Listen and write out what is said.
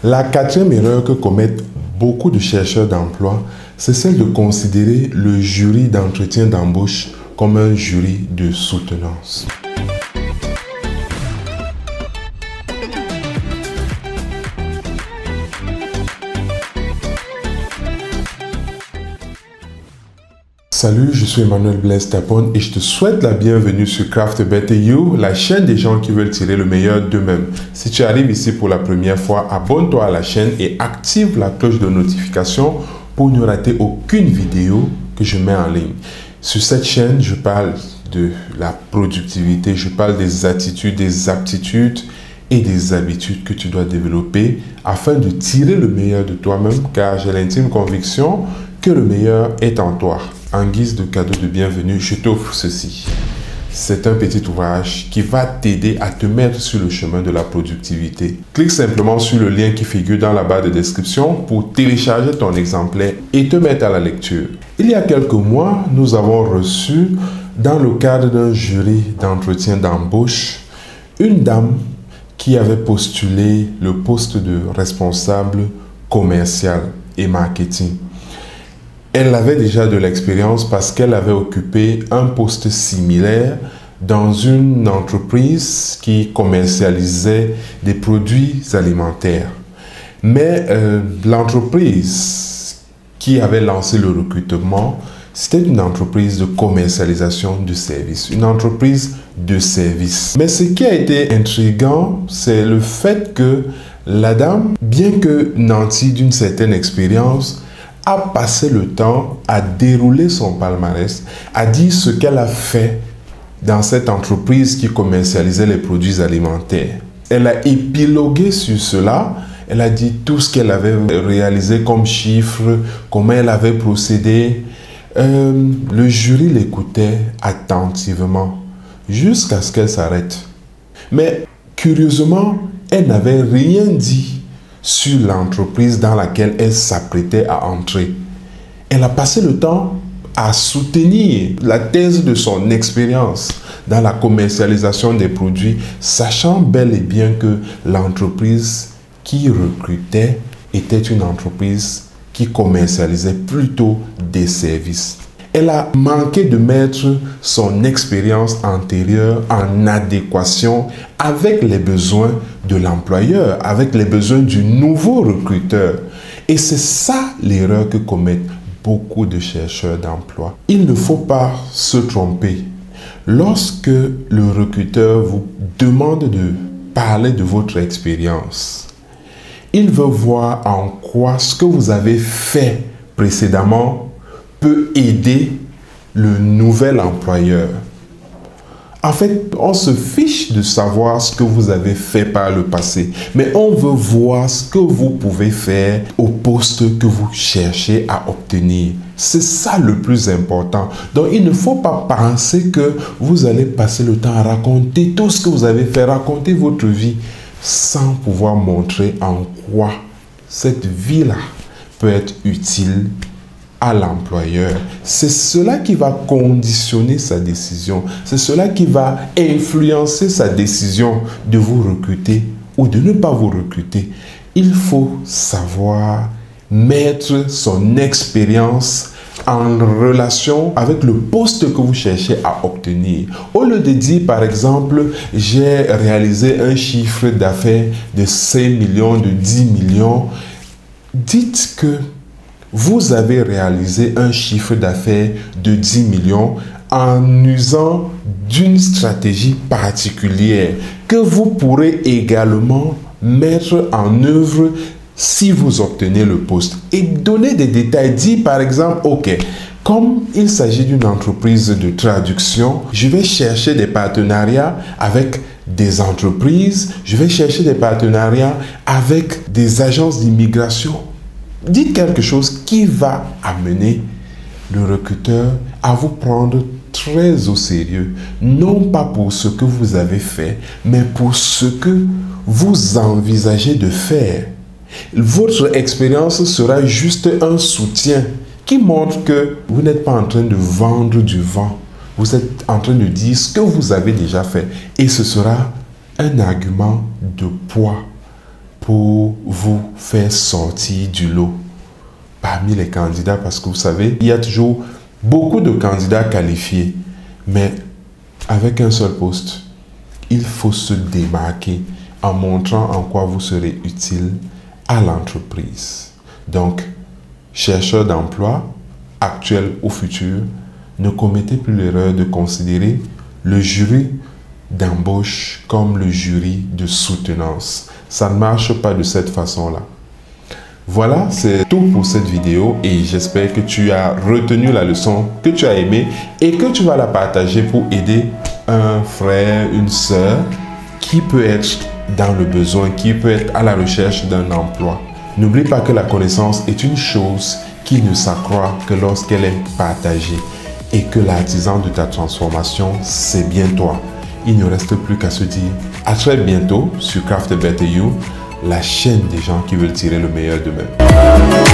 La quatrième erreur que commettent beaucoup de chercheurs d'emploi, c'est celle de considérer le jury d'entretien d'embauche comme un jury de soutenance. Salut, je suis Emmanuel Blaise Tapon et je te souhaite la bienvenue sur Craft Better You, la chaîne des gens qui veulent tirer le meilleur d'eux-mêmes. Si tu arrives ici pour la première fois, abonne-toi à la chaîne et active la cloche de notification pour ne rater aucune vidéo que je mets en ligne. Sur cette chaîne, je parle de la productivité, je parle des attitudes, des aptitudes et des habitudes que tu dois développer afin de tirer le meilleur de toi-même, car j'ai l'intime conviction que le meilleur est en toi. En guise de cadeau de bienvenue, je t'offre ceci. C'est un petit ouvrage qui va t'aider à te mettre sur le chemin de la productivité. Clique simplement sur le lien qui figure dans la barre de description pour télécharger ton exemplaire et te mettre à la lecture. Il y a quelques mois, nous avons reçu, dans le cadre d'un jury d'entretien d'embauche, une dame qui avait postulé le poste de responsable commercial et marketing. Elle avait déjà de l'expérience parce qu'elle avait occupé un poste similaire dans une entreprise qui commercialisait des produits alimentaires. Mais l'entreprise qui avait lancé le recrutement, c'était une entreprise de commercialisation de services, une entreprise de services. Mais ce qui a été intriguant, c'est le fait que la dame, bien que nantie d'une certaine expérience, a passé le temps à dérouler son palmarès, à dire ce qu'elle a fait dans cette entreprise qui commercialisait les produits alimentaires. Elle a épilogué sur cela, elle a dit tout ce qu'elle avait réalisé comme chiffres, comment elle avait procédé. Le jury l'écoutait attentivement jusqu'à ce qu'elle s'arrête. Mais curieusement, elle n'avait rien dit sur l'entreprise dans laquelle elle s'apprêtait à entrer. Elle a passé le temps à soutenir la thèse de son expérience dans la commercialisation des produits, sachant bel et bien que l'entreprise qui recrutait était une entreprise qui commercialisait plutôt des services. Elle a manqué de mettre son expérience antérieure en adéquation avec les besoins de l'employeur, avec les besoins du nouveau recruteur. Et c'est ça l'erreur que commettent beaucoup de chercheurs d'emploi. Il ne faut pas se tromper. Lorsque le recruteur vous demande de parler de votre expérience, il veut voir en quoi ce que vous avez fait précédemment peut aider le nouvel employeur. En fait, on se fiche de savoir ce que vous avez fait par le passé, mais on veut voir ce que vous pouvez faire au poste que vous cherchez à obtenir. C'est ça le plus important. Donc, il ne faut pas penser que vous allez passer le temps à raconter tout ce que vous avez fait, raconter votre vie, sans pouvoir montrer en quoi cette vie-là peut être utile à l'employeur. C'est cela qui va conditionner sa décision. C'est cela qui va influencer sa décision de vous recruter ou de ne pas vous recruter. Il faut savoir mettre son expérience en relation avec le poste que vous cherchez à obtenir. Au lieu de dire, par exemple, j'ai réalisé un chiffre d'affaires de 5 millions, de 10 millions, dites que vous avez réalisé un chiffre d'affaires de 10 millions en usant d'une stratégie particulière que vous pourrez également mettre en œuvre si vous obtenez le poste. Et donner des détails. Dit par exemple, ok, comme il s'agit d'une entreprise de traduction, je vais chercher des partenariats avec des entreprises, je vais chercher des partenariats avec des agences d'immigration. Dites quelque chose qui va amener le recruteur à vous prendre très au sérieux. Non pas pour ce que vous avez fait, mais pour ce que vous envisagez de faire. Votre expérience sera juste un soutien qui montre que vous n'êtes pas en train de vendre du vent. Vous êtes en train de dire ce que vous avez déjà fait. Et ce sera un argument de poids pour vous faire sortir du lot parmi les candidats, parce que vous savez, il y a toujours beaucoup de candidats qualifiés, mais avec un seul poste. Il faut se démarquer en montrant en quoi vous serez utile à l'entreprise. Donc, chercheurs d'emploi, actuels ou futurs, ne commettez plus l'erreur de considérer le jury d'embauche comme le jury de soutenance. Ça ne marche pas de cette façon-là. Voilà, c'est tout pour cette vidéo et j'espère que tu as retenu la leçon, que tu as aimé et que tu vas la partager pour aider un frère, une sœur qui peut être dans le besoin, qui peut être à la recherche d'un emploi. N'oublie pas que la connaissance est une chose qui ne s'accroît que lorsqu'elle est partagée et que l'artisan de ta transformation, c'est bien toi. Il ne reste plus qu'à se dire à très bientôt sur Craft a Better You, la chaîne des gens qui veulent tirer le meilleur d'eux-mêmes.